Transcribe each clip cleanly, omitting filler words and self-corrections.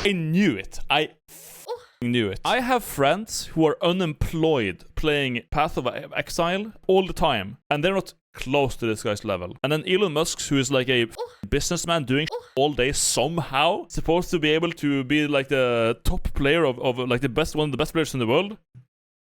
I knew it. I knew it. I have friends who are unemployed playing Path of Exile all the time, and they're not close to this guy's level. And then Elon Musk, who is like a businessman doing all day, somehow supposed to be able to be like the top player of like one of the best players in the world.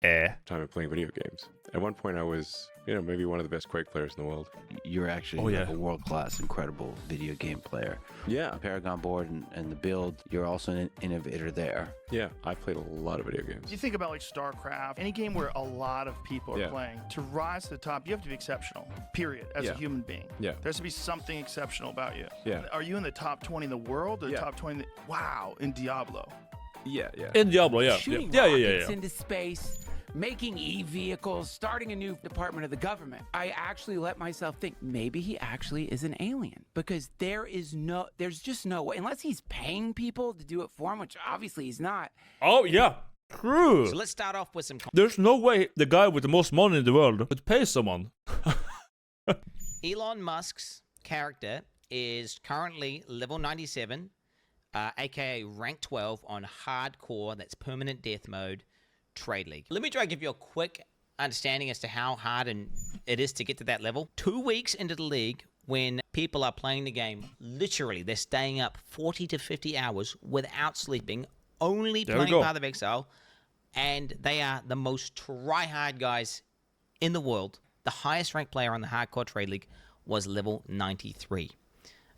Time of playing video games. At one point I was, maybe one of the best Quake players in the world. You're actually like a world-class, incredible video game player. Yeah. The Paragon board and the build, you're also an innovator there. Yeah, I played a lot of video games. You think about like StarCraft, any game where a lot of people are playing, to rise to the top, you have to be exceptional, period, as a human being. Yeah. There has to be something exceptional about you. Yeah. Are you in the top 20 in the world or the top 20 wow, in Diablo? Yeah. In Diablo, yeah. Shooting Yeah. rockets into space, making e-vehicles, starting a new department of the government. I actually let myself think maybe he actually is an alien, because there's just no way, unless he's paying people to do it for him, which obviously he's not. Oh, yeah. True. So let's start off with some... There's no way the guy with the most money in the world would pay someone. Elon Musk's character is currently level 97, aka rank 12 on hardcore, that's permanent death mode, Trade League. Let me try to give you a quick understanding as to how hard it is to get to that level. 2 weeks into the league, when people are playing the game, literally they're staying up 40 to 50 hours without sleeping, only playing Path of Exile, and they are the most try-hard guys in the world. The highest ranked player on the hardcore Trade League was level 93.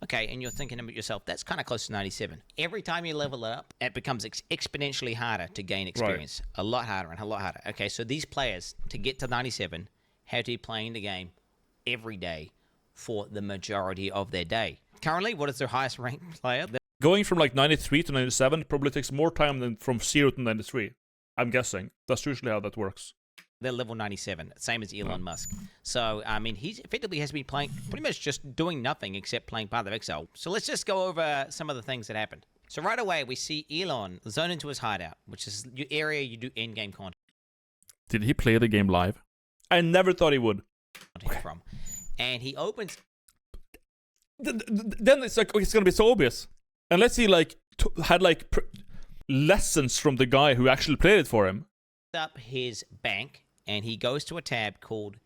Okay, and you're thinking about yourself, that's kind of close to 97. Every time you level it up, it becomes exponentially harder to gain experience. Right. A lot harder and a lot harder. Okay, so these players, to get to 97, have to be playing the game every day for the majority of their day. Currently, what is their highest ranked player? Going from like 93 to 97 probably takes more time than from 0 to 93. I'm guessing. That's usually how that works. They're level 97, same as Elon Musk. So, I mean, he effectively has been playing, pretty much just doing nothing except playing Path of Exile. So let's just go over some of the things that happened. So right away, we see Elon zone into his hideout, which is the area you do endgame content. Did he play the game live? I never thought he would. From. And he opens... Then it's like, it's going to be so obvious. Unless he like had like lessons from the guy who actually played it for him. Up his bank, and he goes to a tab called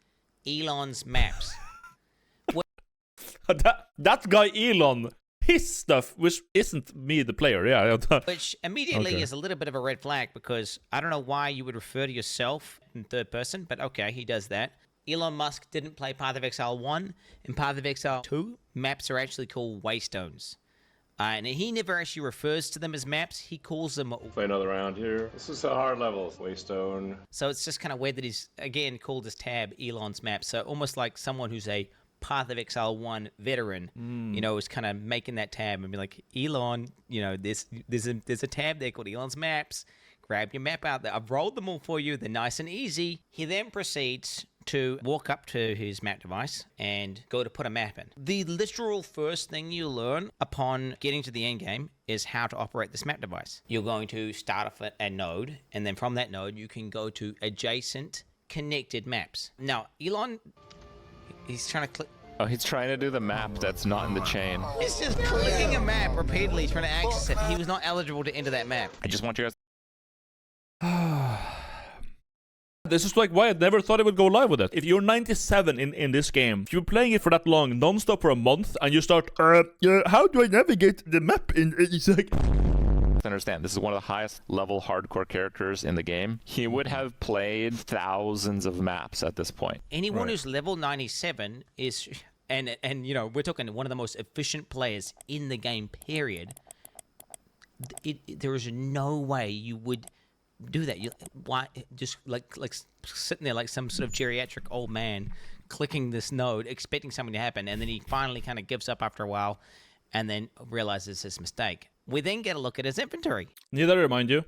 Elon's Maps. that guy Elon, his stuff, which isn't me the player, which immediately is a little bit of a red flag, because I don't know why you would refer to yourself in third person, but okay, he does that. Elon Musk didn't play Path of Exile 1. In Path of Exile 2, maps are actually called waystones. And he never actually refers to them as maps. He calls them... Play another round here. This is a hard level. Waystone. So it's just kind of weird that he's, again, called his tab Elon's Map. So almost like someone who's a Path of Exile 1 veteran, is kind of making that tab and be like, Elon, there's a tab there called Elon's Maps. Grab your map out there. I've rolled them all for you. They're nice and easy. He then proceeds to walk up to his map device and go to put a map in. The literal first thing you learn upon getting to the end game is how to operate this map device. You're going to start off at a node, and then from that node you can go to adjacent connected maps. Now, Elon, he's trying to click... Oh, he's trying to do the map that's not in the chain. He's just clicking a map repeatedly, trying to access it. He was not eligible to enter that map. I just want you guys... This is like why I never thought I would go live with it. If you're 97 in this game, if you're playing it for that long, non-stop for a month, and you start, how do I navigate the map? It's like... Understand, this is one of the highest level hardcore characters in the game. He would have played thousands of maps at this point. Anyone who's level 97 is, and we're talking one of the most efficient players in the game, period. There is no way you would do that. Why just like sitting there like some sort of geriatric old man clicking this node expecting something to happen, and then he finally kind of gives up after a while and then realizes his mistake. We then get a look at his inventory. Need I remind you,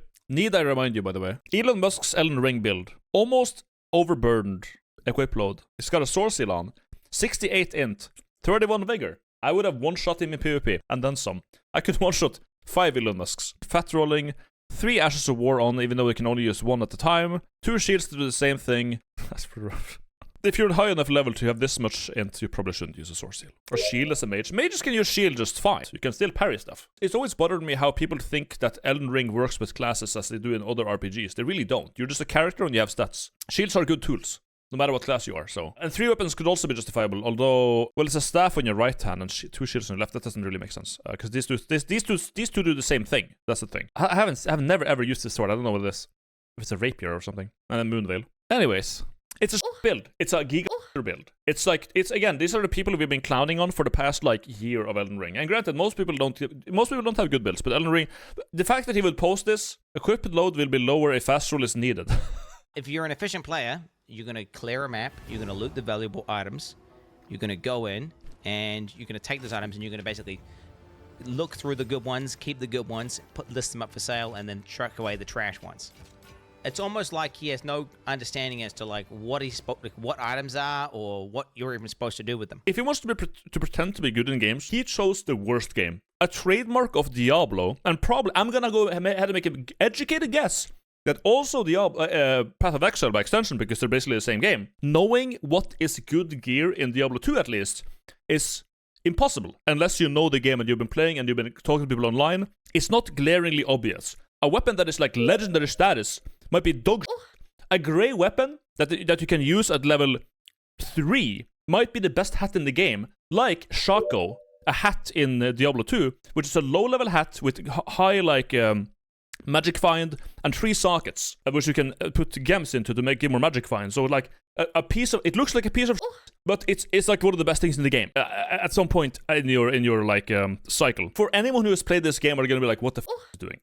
by the way, Elon Musk's Elden Ring build, almost overburdened equip load. It's got a sword seal on, 68 int, 31 vigor. I would have one-shot him in PvP, and then some. I could one-shot 5 Elon Musks. Fat rolling, 3 Ashes of War on, even though we can only use 1 at a time. 2 shields to do the same thing. That's pretty rough. if you're high enough level to have this much int, you probably shouldn't use a Source Seal. Or shield as a mage. Mages can use shield just fine. So you can still parry stuff. It's always bothered me how people think that Elden Ring works with classes as they do in other RPGs. They really don't. You're just a character and you have stats. Shields are good tools, no matter what class you are. So, and 3 weapons could also be justifiable, although, well, it's a staff on your right hand and 2 shields on your left. That doesn't really make sense, because these two do the same thing. That's the thing. I've never ever used this sword. I don't know what it is. If it's a rapier or something. And then Moonveil. Anyways, it's a build. It's a giga build. It's again, these are the people we've been clowning on for the past year of Elden Ring. And granted, most people don't have good builds, but Elden Ring, the fact that he would post this, equipment load will be lower if fast roll is needed. If you're an efficient player, you're going to clear a map, you're going to loot the valuable items, you're going to go in, and you're going to take those items, and you're going to basically look through the good ones, keep the good ones, list them up for sale, and then truck away the trash ones. It's almost like he has no understanding as to what items are or what you're even supposed to do with them. If he wants to pretend to be good in games, he chose the worst game. A trademark of Diablo, and probably I'm gonna go ahead and make an educated guess that also Diablo, Path of Exile by extension, because they're basically the same game. Knowing what is good gear in Diablo 2 at least is impossible unless you know the game and you've been playing and you've been talking to people online. It's not glaringly obvious. A weapon that is like legendary status might be dog. A grey weapon that you can use at level 3 might be the best hat in the game, like Shaco, a hat in Diablo 2, which is a low-level hat with high magic find and 3 sockets, which you can put gems into to give more magic find. So a piece of it looks like a piece of, but it's like one of the best things in the game. At some point in your cycle, for anyone who has played this game, are gonna be like, what the f is doing?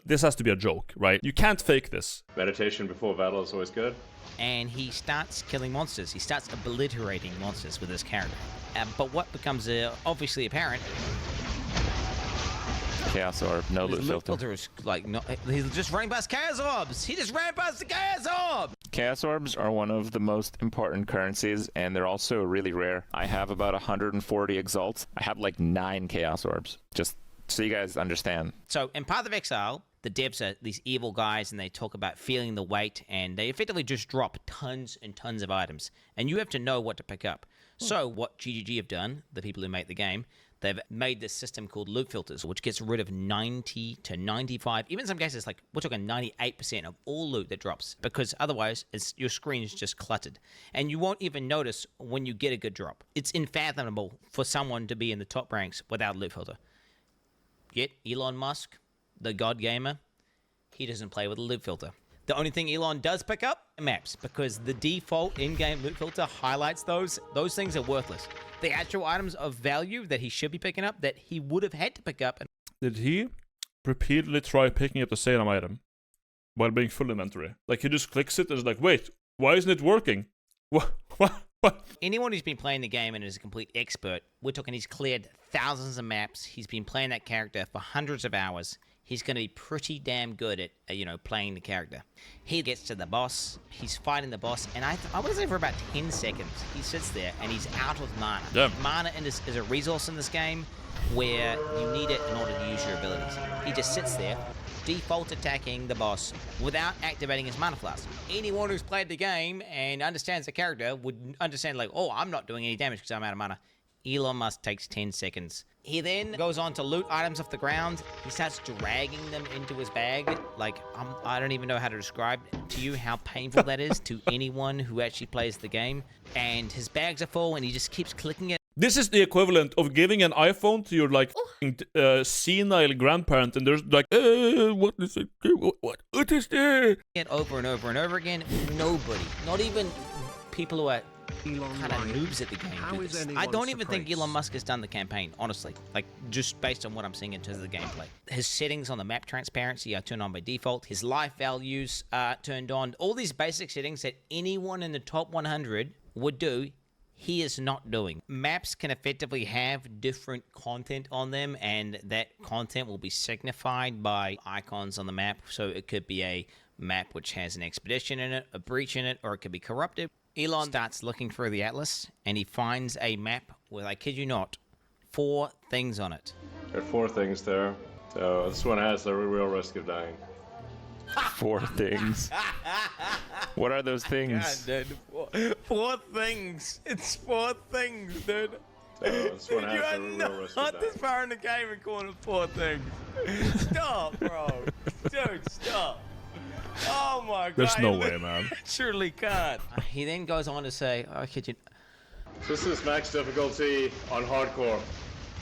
This has to be a joke, right? You can't fake this. Meditation before battle is always good. And he starts killing monsters. He starts obliterating monsters with his character. But what becomes obviously apparent. Chaos Orb, no loot filter. Is he's just running past Chaos Orbs. He just ran past the Chaos Orb. Chaos Orbs are one of the most important currencies, and they're also really rare. I have about 140 Exalt. I have 9 Chaos Orbs, just so you guys understand. So in Path of Exile, the devs are these evil guys, and they talk about feeling the weight, and they effectively just drop tons and tons of items, and you have to know what to pick up. So what GGG have done, the people who make the game, they've made this system called loot filters, which gets rid of 90 to 95, even in some cases, we're talking 98% of all loot that drops, because otherwise your screen is just cluttered. And you won't even notice when you get a good drop. It's unfathomable for someone to be in the top ranks without a loot filter. Yet Elon Musk, the god gamer, he doesn't play with a loot filter. The only thing Elon does pick up are maps, because the default in-game loot filter highlights those things are worthless. The actual items of value that he should be picking up, that he would have had to pick up. Did he repeatedly try picking up the same item while being full inventory? He just clicks it and is like, wait, why isn't it working? What? Anyone who's been playing the game and is a complete expert, we're talking he's cleared thousands of maps. He's been playing that character for hundreds of hours. He's going to be pretty damn good at, playing the character. He gets to the boss, he's fighting the boss, and I want to say for about 10 seconds, he sits there and he's out of mana. Yeah. Mana is a resource in this game where you need it in order to use your abilities. He just sits there, default attacking the boss without activating his mana flask. Anyone who's played the game and understands the character would understand, I'm not doing any damage because I'm out of mana. Elon Musk takes 10 seconds. He then goes on to loot items off the ground. He starts dragging them into his bag. I don't even know how to describe to you how painful that is to anyone who actually plays the game. And his bags are full, and he just keeps clicking it. This is the equivalent of giving an iPhone to your senile grandparent, and there's what is it? What is there? Over and over and over again. Nobody, not even people who are kind of noobs at the game do this. I don't even think Elon Musk has done the campaign, honestly. Just based on what I'm seeing in terms of the gameplay. His settings on the map transparency are turned on by default. His life values are turned on. All these basic settings that anyone in the top 100 would do, he is not doing. Maps can effectively have different content on them, and that content will be signified by icons on the map. So it could be a map which has an expedition in it, a breach in it, or it could be corrupted. Elon starts looking through the atlas, and he finds a map with, I kid you not, 4 things on it. There are 4 things there. So this one has a real risk of dying. 4 things. What are those things? God, dude. Four things. It's 4 things, dude. This one has You a are real risk of not dying. this far in the game and calling it 4 things. Stop, bro. Dude, stop. Oh my god. There's no way, man. Literally can't. He then goes on to say, I kid you. This is max difficulty on hardcore.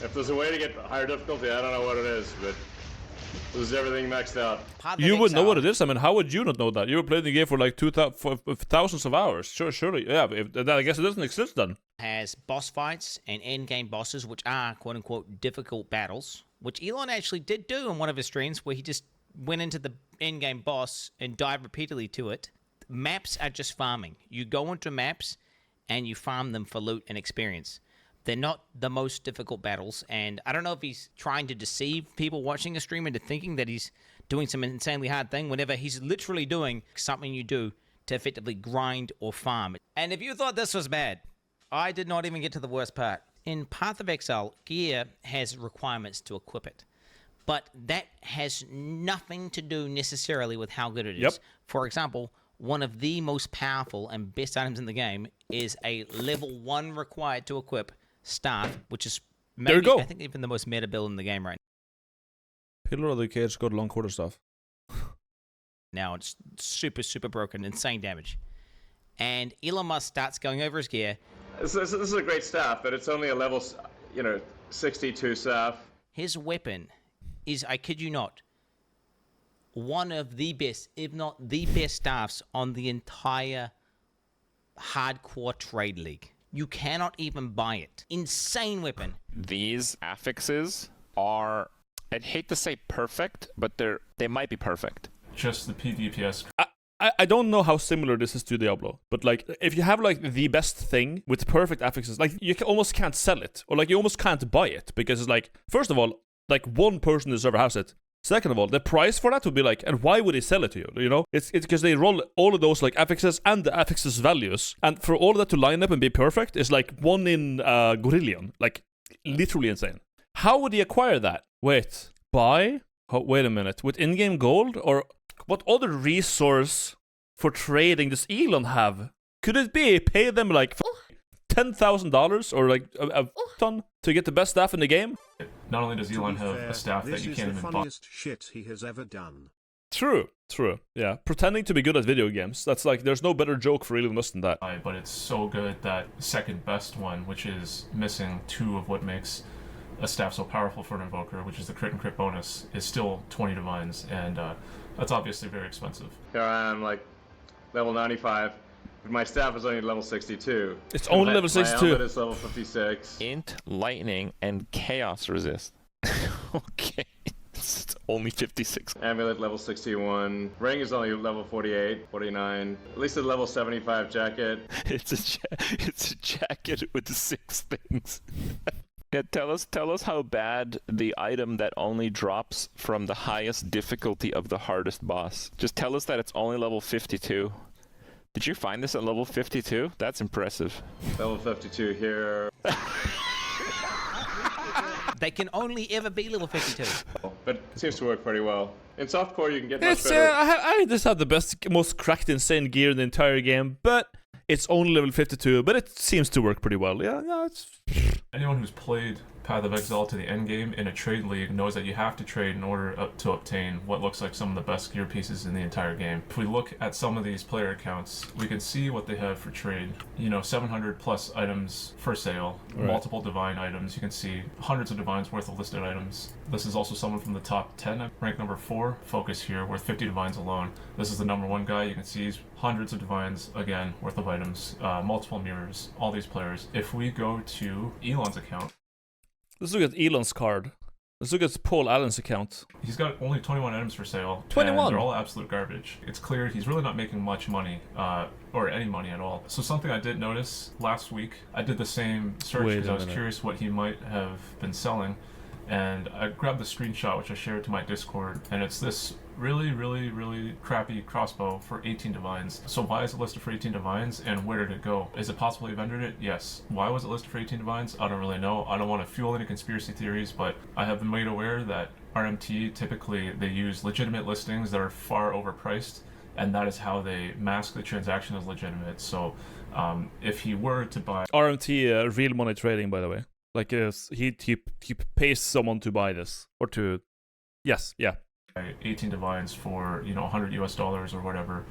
If there's a way to get higher difficulty, I don't know what it is, but this is everything maxed out. You would know what it is. I mean, how would you not know that? You were playing the game for like thousands of hours. Surely. Yeah, I guess it doesn't exist then. Has boss fights and endgame bosses, which are quote-unquote difficult battles, which Elon actually did do in one of his streams, where he just went into the endgame boss and died repeatedly to it. Maps are just farming. You go into maps and you farm them for loot and experience. They're not the most difficult battles, and I don't know if he's trying to deceive people watching a stream into thinking that he's doing some insanely hard thing, whenever he's literally doing something you do to effectively grind or farm. And if you thought this was bad, I did not even get to the worst part. In Path of Exile, gear has requirements to equip it, but that has nothing to do necessarily with how good it is. Yep. For example, one of the most powerful and best items in the game is a level 1 required to equip staff, which is maybe, there you go. I think, even the most meta build in the game right Pillar of the Cage got long quarter stuff. now. It's super, super broken, insane damage. And Elon Musk starts going over his gear. This is a great staff, but it's only a level, 62 staff. His weapon is, I kid you not, one of the best, if not the best staffs on the entire hardcore trade league. You cannot even buy it. Insane weapon. These affixes are, I'd hate to say perfect, but they might be perfect. Just the PvPS. I don't know how similar this is to Diablo, but like if you have like the best thing with perfect affixes, like you almost can't sell it, or like you almost can't buy it, because it's like, first of all, like one person in the server has it. Second of all, the price for that would be like, and why would they sell it to you? You know, it's because they roll all of those like affixes and the affixes values, and for all of that to line up and be perfect is like 1 in Gorillion, like literally insane. How would he acquire that? Wait, buy? Oh, wait a minute, with in-game gold, or what other resource for trading does Elon have? Could it be pay them like $10,000 or like a ton to get the best staff in the game? Not only does Elon have a staff that you can't even buy. This is the funniest shit he has ever done. True. Yeah, pretending to be good at video games. That's like, there's no better joke for Elon Musk than that. But it's so good that second best one, which is missing 2 of what makes a staff so powerful for an invoker, which is the crit and crit bonus, is still 20 divines, and that's obviously very expensive. Here I am, like, level 95. But my staff is only level 62. It's only level My 62. helmet is level 56. Int, lightning, and chaos resist. Okay. It's only 56. Amulet level 61. Ring is only level 48, 49. At least a level 75 jacket. It's a jacket with 6 things. Yeah, tell us how bad the item that only drops from the highest difficulty of the hardest boss. Just tell us that it's only level 52. Did you find this at level 52? That's impressive. Level 52 here. They can only ever be level 52. But it seems to work pretty well. In softcore, you can get much It's better. I just have the best, most cracked, insane gear in the entire game, but it's only level 52. But it seems to work pretty well. Yeah, it's. Anyone who's played Path of Exile to the endgame in a trade league knows that you have to trade in order to obtain what looks like some of the best gear pieces in the entire game. If we look at some of these player accounts, we can see what they have for trade. 700 plus items for sale, multiple divine items. You can see hundreds of divines worth of listed items. This is also someone from the top 10, ranked number 4, Focus here, worth 50 divines alone. This is the number 1 guy. You can see he's hundreds of divines, again, worth of items, multiple mirrors, all these players. If we go to Elon's account, Let's look at Elon's card. Let's look at Paul Allen's account. he's got only 21 items for sale. 21? And they're all absolute garbage. It's clear he's really not making much money, or any money at all. So something I did notice last week, I did the same search Wait because a I was minute. curious what he might have been selling. And I grabbed the screenshot, which I shared to my Discord, and it's this really, really, really crappy crossbow for 18 divines. So why is it listed for 18 divines, and where did it go? Is it possible he vendored it? Yes. Why was it listed for 18 divines? I don't really know. I don't want to fuel any conspiracy theories, but I have been made aware that RMT, typically they use legitimate listings that are far overpriced, and that is how they mask the transaction as legitimate. So if he were to buy... RMT, real money trading, by the way. Like, he pays someone to buy this, or to... Yes, yeah. 18 divines for, you know, $100 US or whatever,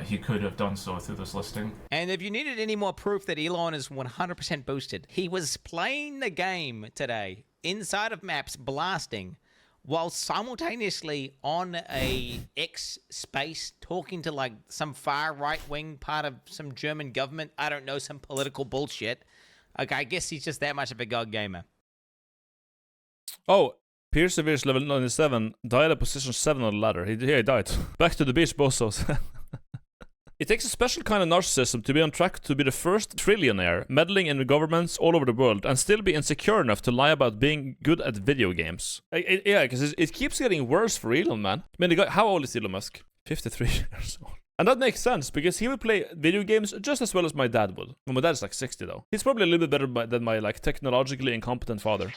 he could have done so through this listing. And if you needed any more proof that Elon is 100% boosted, he was playing the game today inside of maps, blasting, while simultaneously on a X space talking to like some far right wing part of some German government. I don't know, some political bullshit. Okay, I guess he's just that much of a god gamer. Oh, Perseverance level 97 died at position 7 on the ladder. He died. Back to the beach, bossos. It takes a special kind of narcissism to be on track to be the first trillionaire, meddling in the governments all over the world, and still be insecure enough to lie about being good at video games. Yeah, because it keeps getting worse for Elon, man. I mean, the guy, how old is Elon Musk? 53 years old. And that makes sense, because he would play video games just as well as my dad would. Well, my dad's like 60, though. He's probably a little bit better than my, like, technologically incompetent father.